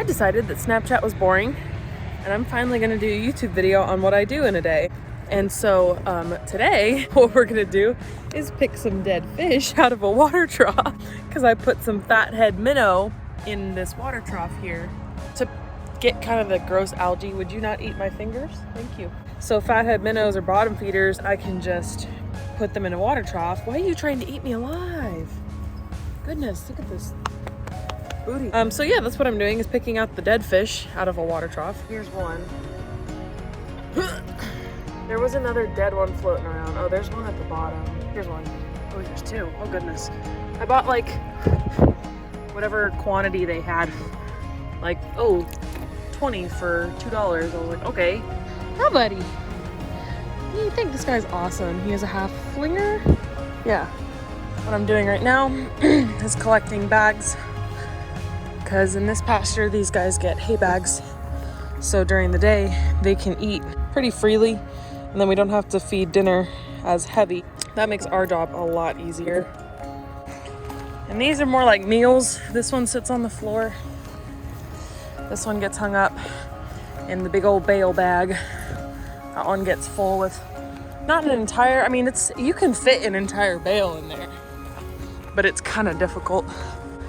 decided that Snapchat was boring and I'm finally gonna do a YouTube video on what I do in a day. And so today, what we're gonna do is pick some dead fish out of a water trough because I put some fathead minnow in this water trough here to get kind of the gross algae. Would you not eat my fingers? Thank you. So fathead minnows are bottom feeders. I can just put them in a water trough. Why are you trying to eat me alive? Goodness, look at this booty. So yeah, that's what I'm doing, is picking out the dead fish out of a water trough. Here's one. There was another dead one floating around. Oh, there's one at the bottom. Here's one. Oh, there's two. Oh goodness. I bought like whatever quantity they had. Like, 20 for $2. I was like, okay. Oh, buddy. You think this guy's awesome. He is a half flinger. Yeah. What I'm doing right now is collecting bags, because in this pasture, these guys get hay bags. So during the day, they can eat pretty freely, and then we don't have to feed dinner as heavy. That makes our job a lot easier. And these are more like meals. This one sits on the floor. This one gets hung up in the big old bale bag. That one gets full with not an entire, I mean, you can fit an entire bale in there, but it's kind of difficult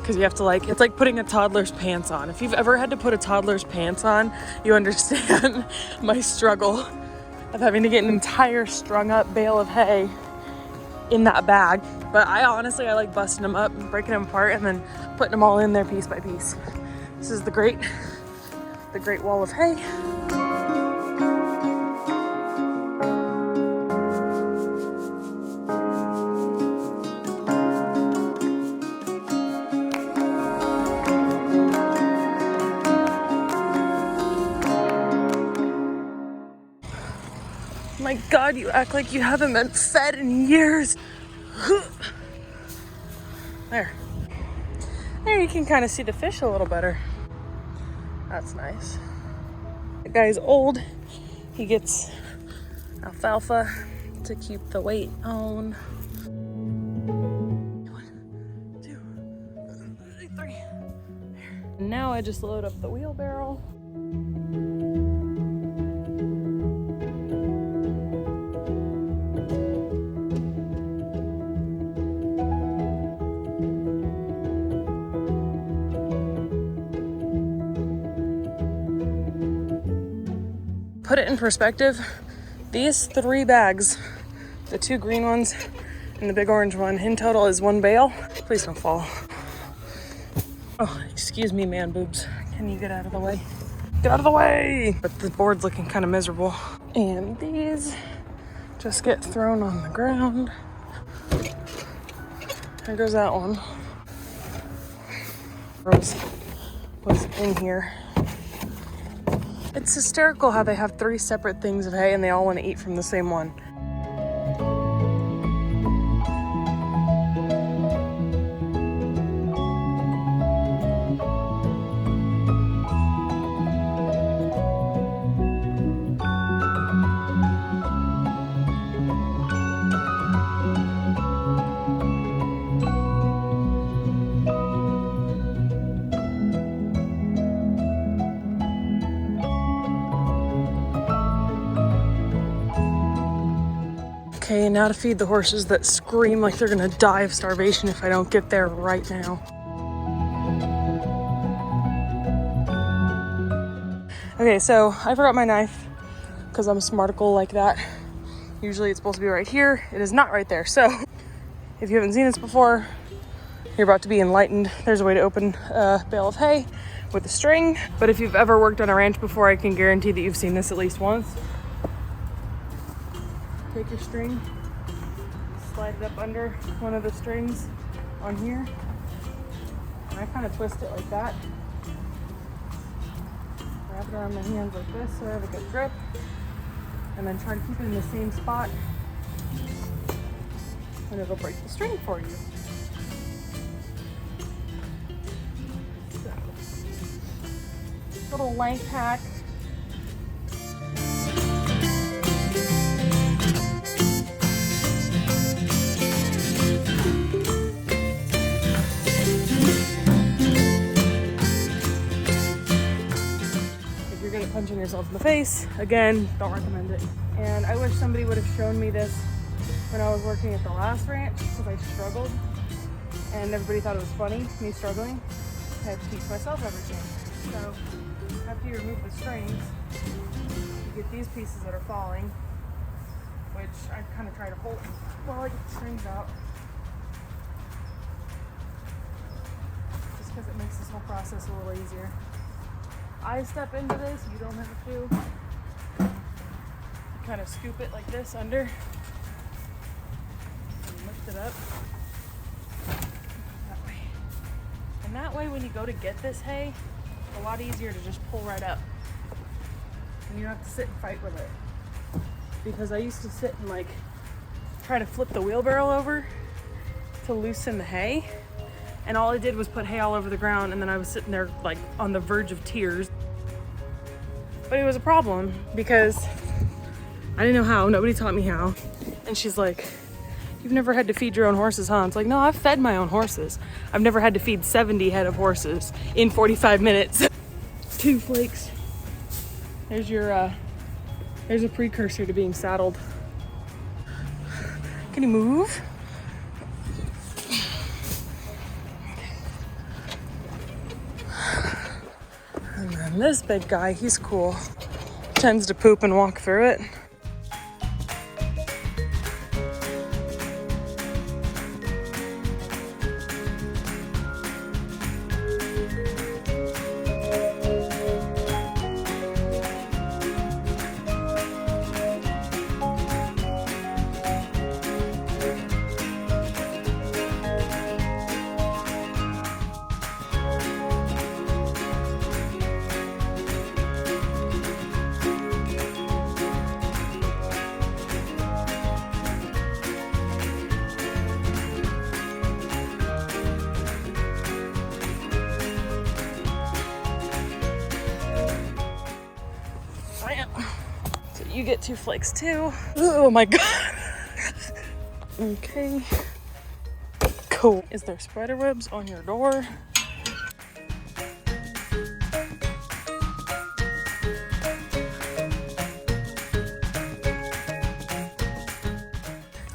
because you have to it's like putting a toddler's pants on. If you've ever had to put a toddler's pants on, you understand my struggle of having to get an entire strung up bale of hay in that bag. But I like busting them up and breaking them apart and then putting them all in there piece by piece. This is the great wall of hay. My God, you act like you haven't been fed in years. There, you can kind of see the fish a little better. That's nice. The guy's old. He gets alfalfa to keep the weight on. 1, 2, 3. There. Now I just load up the wheelbarrow. Put it in perspective, these 3 bags, the 2 green ones and the big orange one, in total is 1 bale. Please don't fall. Oh, excuse me, man boobs. Can you get out of the way? Get out of the way! But the board's looking kind of miserable. And these just get thrown on the ground. There goes that one. Rose was in here. It's hysterical how they have 3 separate things of hay and they all want to eat from the same one. Okay, now to feed the horses that scream like they're gonna die of starvation if I don't get there right now. Okay, so I forgot my knife because I'm smarticle like that. Usually it's supposed to be right here. It is not right there. So if you haven't seen this before, you're about to be enlightened. There's a way to open a bale of hay with a string. But if you've ever worked on a ranch before, I can guarantee that you've seen this at least once. Take your string, slide it up under one of the strings on here, and I kind of twist it like that. Wrap it around my hands like this so I have a good grip, and then try to keep it in the same spot, and it'll break the string for you. So, little length hack. you're good at punching yourself in the face. Again, don't recommend it. And I wish somebody would have shown me this when I was working at the last ranch, because I struggled and everybody thought it was funny, me struggling. I had to teach myself everything. So after you remove the strings, you get these pieces that are falling, which I kind of try to hold while I get the strings out. Just because it makes this whole process a little easier. I step into this, you don't have to. You kind of scoop it like this under and lift it up that way. And that way when you go to get this hay, it's a lot easier to just pull right up. And you don't have to sit and fight with it. Because I used to sit and like try to flip the wheelbarrow over to loosen the hay. And all I did was put hay all over the ground, and then I was sitting there like on the verge of tears. But it was a problem because I didn't know how, nobody taught me how. And she's like, you've never had to feed your own horses, huh? It's like, no, I've fed my own horses. I've never had to feed 70 head of horses in 45 minutes. 2 flakes. There's your, there's a precursor to being saddled. Can you move? And then this big guy, he's cool. Tends to poop and walk through it. So you get 2 flakes too. Oh my god. Okay. Cool. Is there spider webs on your door?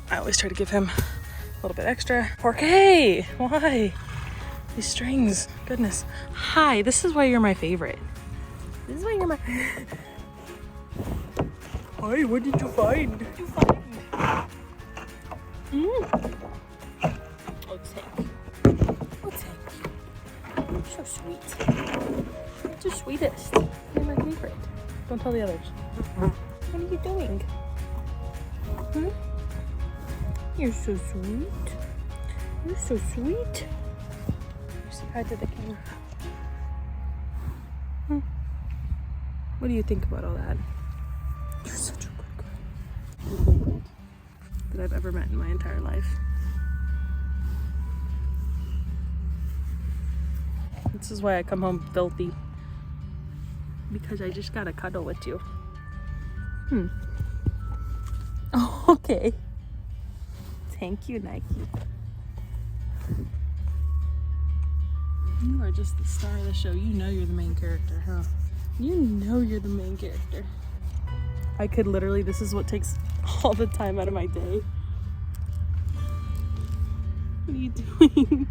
I always try to give him a little bit extra. Porky, why? These strings, goodness. Hi, this is why you're my favorite. This is why you're my Hi, what did you find? What did you find? Oh, thank you. Oh, thank you. You're so sweet. You're the sweetest. You're my favorite. Don't tell the others. What are you doing? Hmm? You're so sweet. You're so sweet. Say hi to the camera. What do you think about all that? You're such a good girl. That I've ever met in my entire life. This is why I come home filthy. Because I just gotta cuddle with you. Oh, okay. Thank you, Nike. You are just the star of the show. You know you're the main character, huh? You know you're the main character. I could literally, this is what takes all the time out of my day. What are you doing?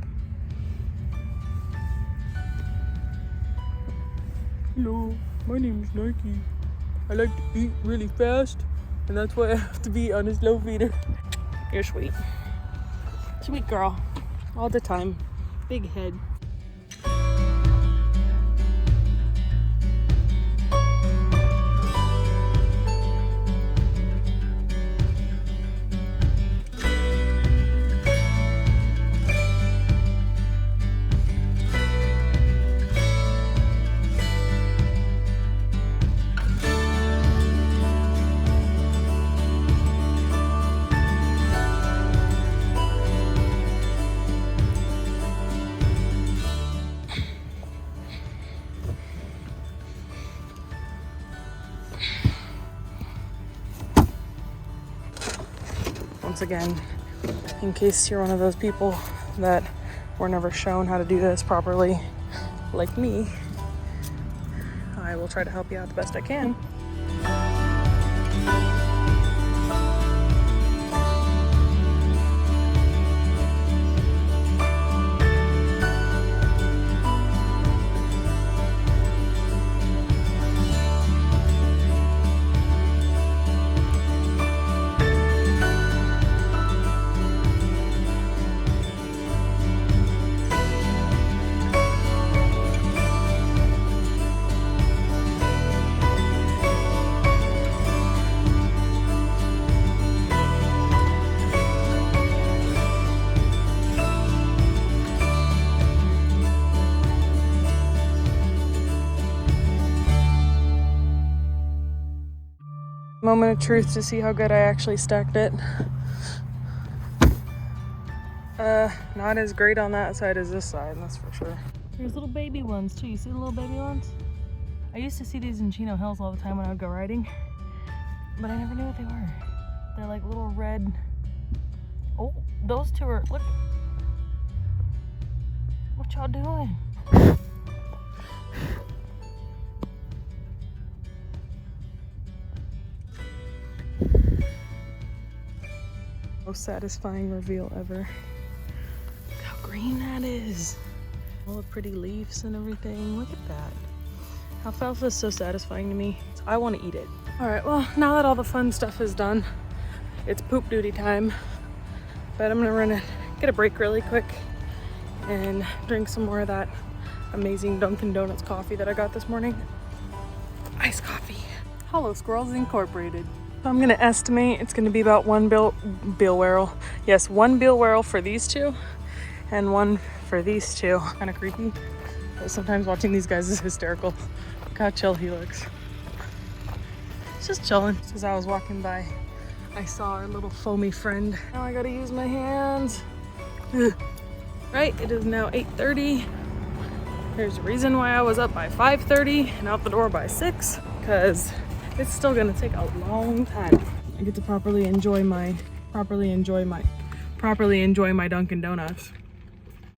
Hello, my name is Nike. I like to eat really fast, and that's why I have to be on a slow feeder. You're sweet. Sweet girl. All the time. Big head. Once again, in case you're one of those people that were never shown how to do this properly, like me, I will try to help you out the best I can. Moment of truth to see how good I actually stacked it. Not as great on that side as this side, that's for sure. There's little baby ones too. You see the little baby ones? I used to see these in Chino Hills all the time when I would go riding, but I never knew what they were. They're like little red. Oh, those two are, look. What y'all doing? Most satisfying reveal ever. Look how green that is. All the pretty leaves and everything. Look at that. Alfalfa is so satisfying to me. I want to eat it. All right, well, now that all the fun stuff is done, it's poop duty time. But I'm gonna run and get a break really quick and drink some more of that amazing Dunkin' Donuts coffee that I got this morning. Iced coffee. Hollow Squirrels Incorporated. I'm gonna estimate it's gonna be about one bill whorl. Yes, one bill whorl for these two and one for these two. Kind of creepy, but sometimes watching these guys is hysterical. Look how chill he looks. He's just chilling. As I was walking by, I saw our little foamy friend. Now I gotta use my hands. Right, it is now 8:30. There's a reason why I was up by 5:30 and out the door by 6, because it's still gonna take a long time. I get to properly enjoy my Dunkin' Donuts.